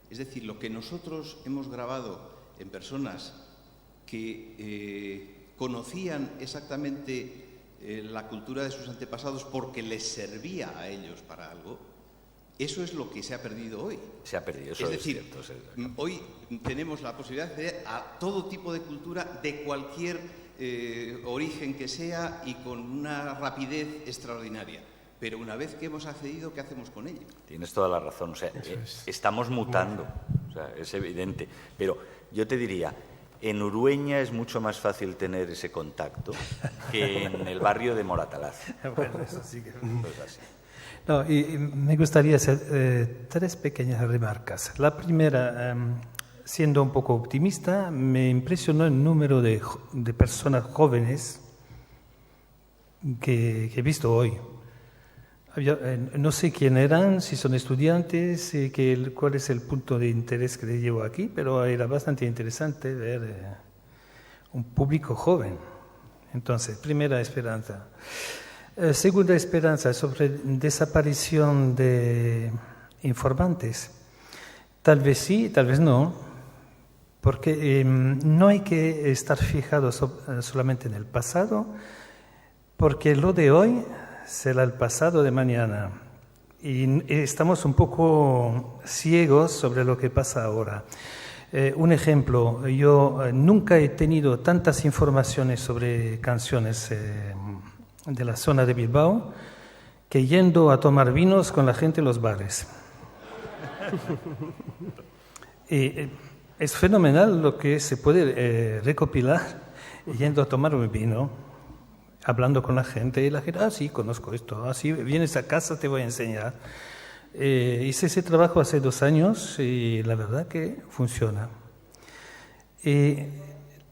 Es decir, lo que nosotros hemos grabado en personas que conocían exactamente la cultura de sus antepasados porque les servía a ellos para algo, eso es lo que se ha perdido hoy. Se ha perdido, eso es decir, cierto, hoy tenemos la posibilidad de acceder a todo tipo de cultura de cualquier origen que sea y con una rapidez extraordinaria. Pero una vez que hemos accedido, ¿qué hacemos con ello? Tienes toda la razón. O sea, estamos mutando, o sea, es evidente. Pero yo te diría, en Urueña es mucho más fácil tener ese contacto que en el barrio de Moratalaz. Bueno, eso sí que... Pues así. No, y me gustaría hacer 3 pequeñas remarcas. La primera, siendo un poco optimista, me impresionó el número de personas jóvenes que he visto hoy. No sé quién eran, si son estudiantes, cuál es el punto de interés que les llevo aquí, pero era bastante interesante ver un público joven. Entonces, primera esperanza. Segunda esperanza sobre desaparición de informantes. Tal vez sí, tal vez no, porque no hay que estar fijado solamente en el pasado, porque lo de hoy será el pasado de mañana. Y estamos un poco ciegos sobre lo que pasa ahora. Un ejemplo, yo nunca he tenido tantas informaciones sobre canciones de la zona de Bilbao que yendo a tomar vinos con la gente en los bares. Y es fenomenal lo que se puede recopilar yendo a tomar un vino, hablando con la gente, y la gente, sí, conozco esto, sí, vienes a casa, te voy a enseñar. Hice ese trabajo hace 2 años y la verdad que funciona.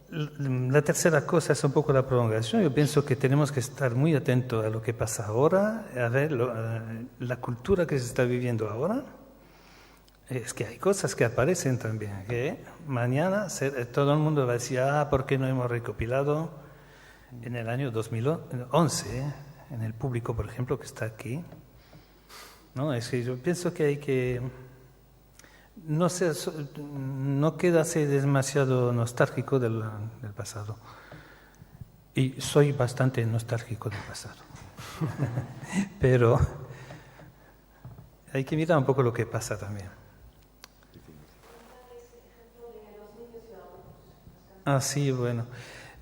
La tercera cosa es un poco la prolongación. Yo pienso que tenemos que estar muy atentos a lo que pasa ahora, a ver la cultura que se está viviendo ahora. Es que hay cosas que aparecen también, que mañana todo el mundo va a decir, ¿por qué no hemos recopilado en el año 2011, en el público, por ejemplo, que está aquí? ¿No? Es que yo pienso que hay que no quedarse demasiado nostálgico del pasado. Y soy bastante nostálgico del pasado. Pero hay que mirar un poco lo que pasa también. Sí, bueno.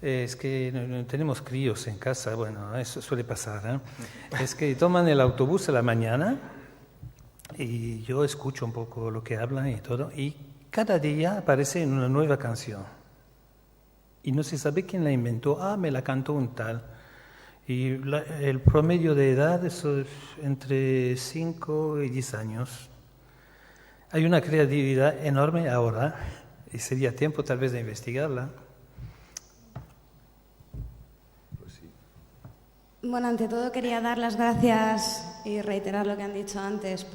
Es que no tenemos críos en casa, bueno, eso suele pasar. Es que toman el autobús a la mañana y yo escucho un poco lo que hablan y todo, y cada día aparece una nueva canción. Y no se sabe quién la inventó, me la cantó un tal. Y el promedio de edad es entre 5 y 10 años. Hay una creatividad enorme ahora, y sería tiempo tal vez de investigarla. Bueno, ante todo quería dar las gracias y reiterar lo que han dicho antes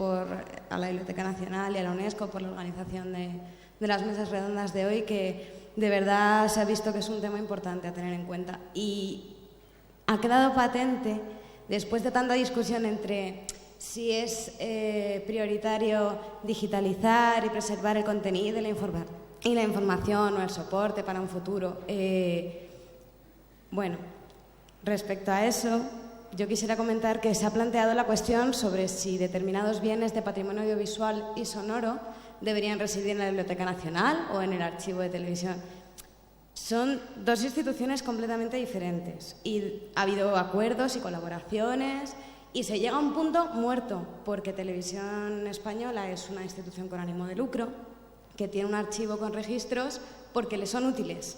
a la Biblioteca Nacional y a la UNESCO por la organización de las mesas redondas de hoy, que de verdad se ha visto que es un tema importante a tener en cuenta. Y ha quedado patente, después de tanta discusión entre si es prioritario digitalizar y preservar el contenido y la información o el soporte para un futuro, respecto a eso, yo quisiera comentar que se ha planteado la cuestión sobre si determinados bienes de patrimonio audiovisual y sonoro deberían residir en la Biblioteca Nacional o en el Archivo de Televisión. Son 2 instituciones completamente diferentes y ha habido acuerdos y colaboraciones y se llega a un punto muerto, porque Televisión Española es una institución con ánimo de lucro que tiene un archivo con registros porque le son útiles.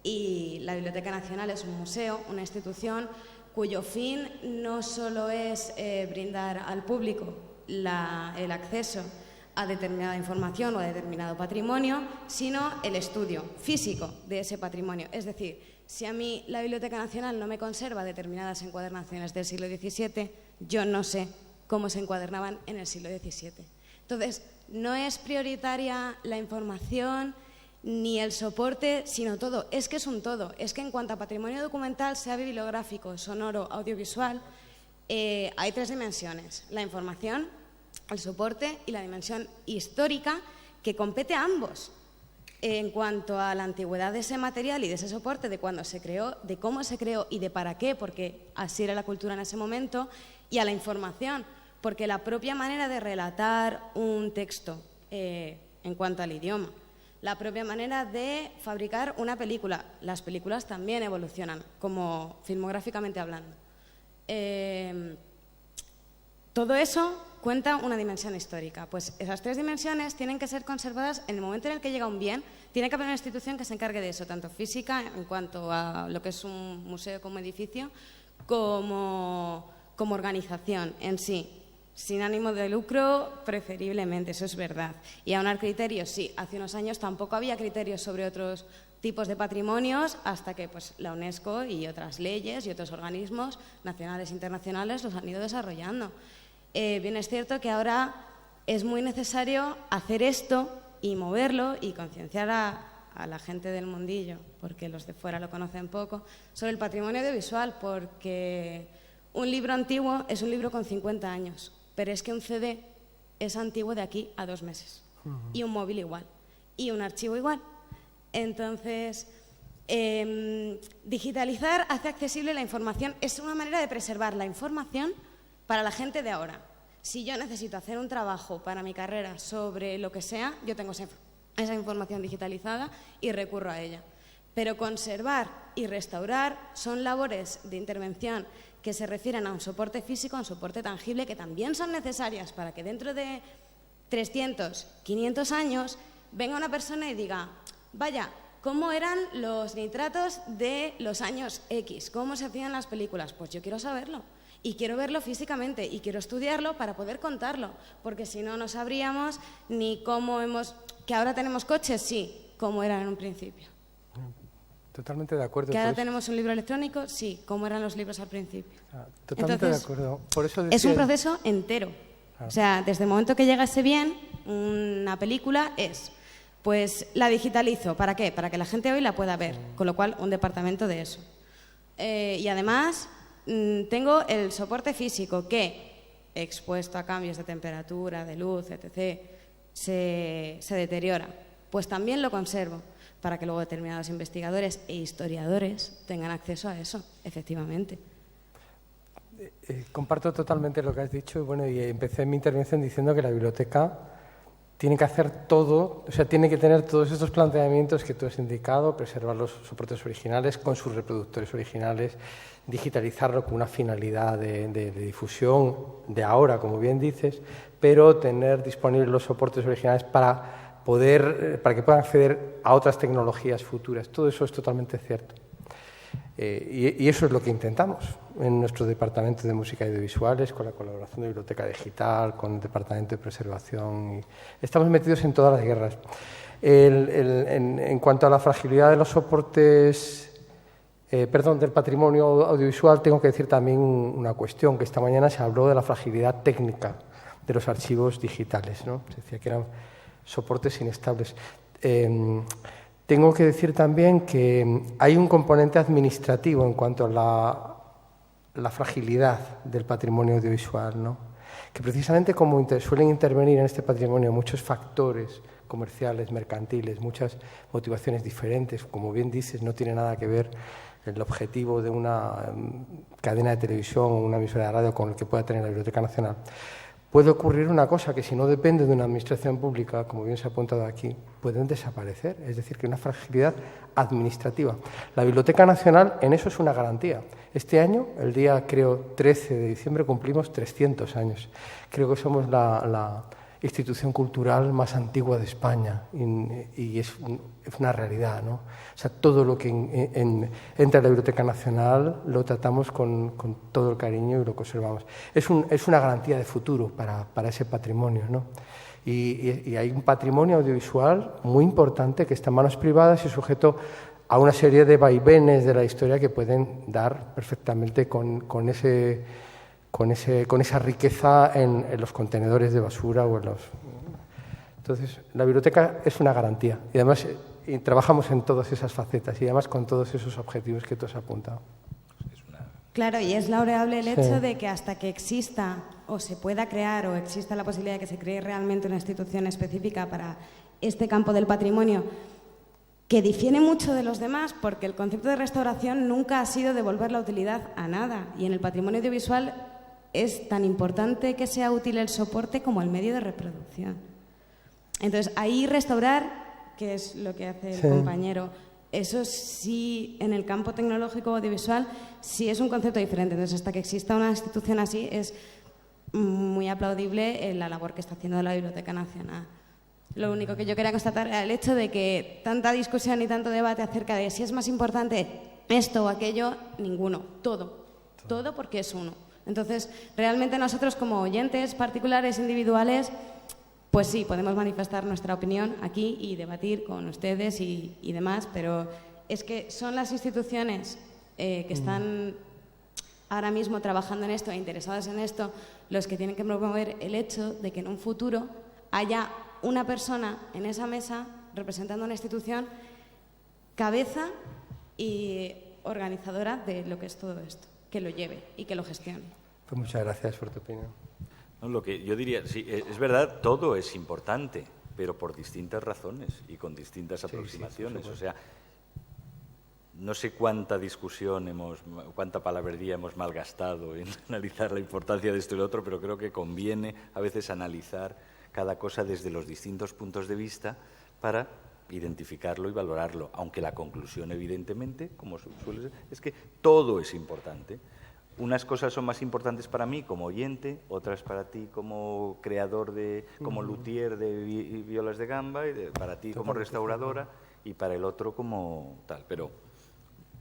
Y la Biblioteca Nacional es un museo, una institución cuyo fin no solo es brindar al público el acceso a determinada información o a determinado patrimonio, sino el estudio físico de ese patrimonio. Es decir, si a mí la Biblioteca Nacional no me conserva determinadas encuadernaciones del siglo XVII, yo no sé cómo se encuadernaban en el siglo XVII. Entonces, no es prioritaria la información ni el soporte, sino todo. Es que es un todo. Es que en cuanto a patrimonio documental, sea bibliográfico, sonoro, audiovisual, hay 3 dimensiones. La información, el soporte y la dimensión histórica, que compete a ambos. En cuanto a la antigüedad de ese material y de ese soporte, de cuándo se creó, de cómo se creó y de para qué, porque así era la cultura en ese momento, y a la información, porque la propia manera de relatar un texto en cuanto al idioma, la propia manera de fabricar una película. Las películas también evolucionan, como filmográficamente hablando. Todo eso cuenta una dimensión histórica. Pues esas 3 dimensiones tienen que ser conservadas en el momento en el que llega un bien. Tiene que haber una institución que se encargue de eso, tanto física, en cuanto a lo que es un museo como edificio, como organización en sí. Sin ánimo de lucro, preferiblemente, eso es verdad. Y aunar criterios, sí. Hace unos años tampoco había criterios sobre otros tipos de patrimonios hasta que pues, la UNESCO y otras leyes y otros organismos nacionales e internacionales los han ido desarrollando. Bien es cierto que ahora es muy necesario hacer esto y moverlo y concienciar a la gente del mundillo, porque los de fuera lo conocen poco, sobre el patrimonio audiovisual, porque un libro antiguo es un libro con 50 años, pero es que un CD es antiguo de aquí a 2 meses, y un móvil igual, y un archivo igual. Entonces, digitalizar hace accesible la información, es una manera de preservar la información para la gente de ahora. Si yo necesito hacer un trabajo para mi carrera sobre lo que sea, yo tengo esa información digitalizada y recurro a ella. Pero conservar y restaurar son labores de intervención que se refieren a un soporte físico, a un soporte tangible, que también son necesarias para que dentro de 300, 500 años venga una persona y diga, vaya, ¿cómo eran los nitratos de los años X? ¿Cómo se hacían las películas? Pues yo quiero saberlo. Y quiero verlo físicamente y quiero estudiarlo para poder contarlo, porque si no, no sabríamos ni cómo que ahora tenemos coches, sí, como eran en un principio. Totalmente de acuerdo. Que ahora tenemos un libro electrónico, sí, como eran los libros al principio. Totalmente Entonces, de acuerdo. Por eso decía, es un proceso entero. O sea, desde el momento que llega ese bien, una película pues la digitalizo. ¿Para qué? Para que la gente hoy la pueda ver, con lo cual un departamento de eso. Y además tengo el soporte físico que, expuesto a cambios de temperatura, de luz, etc., se deteriora. Pues también lo conservo para que luego determinados investigadores e historiadores tengan acceso a eso, efectivamente. Comparto totalmente lo que has dicho y empecé mi intervención diciendo que la biblioteca tiene que hacer todo, o sea, tiene que tener todos estos planteamientos que tú has indicado, preservar los soportes originales con sus reproductores originales, digitalizarlo con una finalidad de difusión de ahora, como bien dices, pero tener disponibles los soportes originales para que puedan acceder a otras tecnologías futuras. Todo eso es totalmente cierto. Y eso es lo que intentamos en nuestro departamento de música y audiovisuales, con la colaboración de Biblioteca Digital, con el departamento de preservación. Estamos metidos en todas las guerras. En cuanto a la fragilidad de los soportes, del patrimonio audiovisual, tengo que decir también una cuestión, que esta mañana se habló de la fragilidad técnica de los archivos digitales, ¿no? Se decía que eran soportes inestables. Tengo que decir también que hay un componente administrativo en cuanto a la fragilidad del patrimonio audiovisual, ¿no? Que precisamente como suelen intervenir en este patrimonio muchos factores comerciales, mercantiles, muchas motivaciones diferentes, como bien dices, no tiene nada que ver el objetivo de una cadena de televisión o una emisora de radio con el que pueda tener la Biblioteca Nacional. Puede ocurrir una cosa, que si no depende de una administración pública, como bien se ha apuntado aquí, pueden desaparecer, es decir, que una fragilidad administrativa. La Biblioteca Nacional en eso es una garantía. Este año, el día, creo, 13 de diciembre, cumplimos 300 años. Creo que somos la institución cultural más antigua de España y es una realidad, ¿no? O sea, todo lo que entra en la Biblioteca Nacional lo tratamos con todo el cariño y lo conservamos. Es una garantía de futuro para ese patrimonio, ¿no? Y hay un patrimonio audiovisual muy importante que está en manos privadas y sujeto a una serie de vaivenes de la historia que pueden dar perfectamente con esa riqueza en los contenedores de basura o en los... Entonces, la biblioteca es una garantía y además trabajamos en todas esas facetas y además con todos esos objetivos que tú has apuntado. Claro, y es laureable el hecho de que hasta que exista o se pueda crear o exista la posibilidad de que se cree realmente una institución específica para este campo del patrimonio, que difiere mucho de los demás, porque el concepto de restauración nunca ha sido devolver la utilidad a nada, y en el patrimonio audiovisual es tan importante que sea útil el soporte como el medio de reproducción. Entonces, ahí restaurar, que es lo que hace el compañero, eso sí, en el campo tecnológico audiovisual, sí es un concepto diferente. Entonces, hasta que exista una institución así, es muy aplaudible la labor que está haciendo la Biblioteca Nacional. Lo único que yo quería constatar era el hecho de que tanta discusión y tanto debate acerca de si es más importante esto o aquello, ninguno, todo. todo porque es uno. Entonces, realmente nosotros como oyentes particulares, individuales, pues sí, podemos manifestar nuestra opinión aquí y debatir con ustedes y demás, pero es que son las instituciones que están ahora mismo trabajando en esto e interesadas en esto los que tienen que promover el hecho de que en un futuro haya una persona en esa mesa representando una institución cabeza y organizadora de lo que es todo esto, que lo lleve y que lo gestione. Pues muchas gracias por tu opinión. No, lo que yo diría, sí, es verdad, todo es importante, pero por distintas razones y con distintas aproximaciones. O sea, no sé cuánta discusión cuánta palabrería hemos malgastado en analizar la importancia de esto y lo otro, pero creo que conviene a veces analizar cada cosa desde los distintos puntos de vista para identificarlo y valorarlo, aunque la conclusión, evidentemente, como suele ser, es que todo es importante. Unas cosas son más importantes para mí como oyente, otras para ti como creador, como luthier de violas de gamba, y para ti como restauradora y para el otro como tal. Pero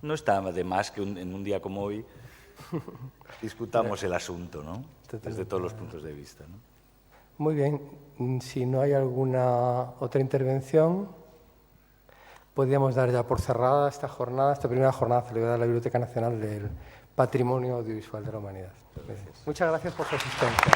no está de más que en un día como hoy discutamos el asunto, ¿no? Desde todos los puntos de vista, ¿no? Muy bien. Si no hay alguna otra intervención, podríamos dar ya por cerrada esta primera jornada celebrada en la Biblioteca Nacional del Patrimonio Audiovisual de la Humanidad. Muchas gracias por su asistencia.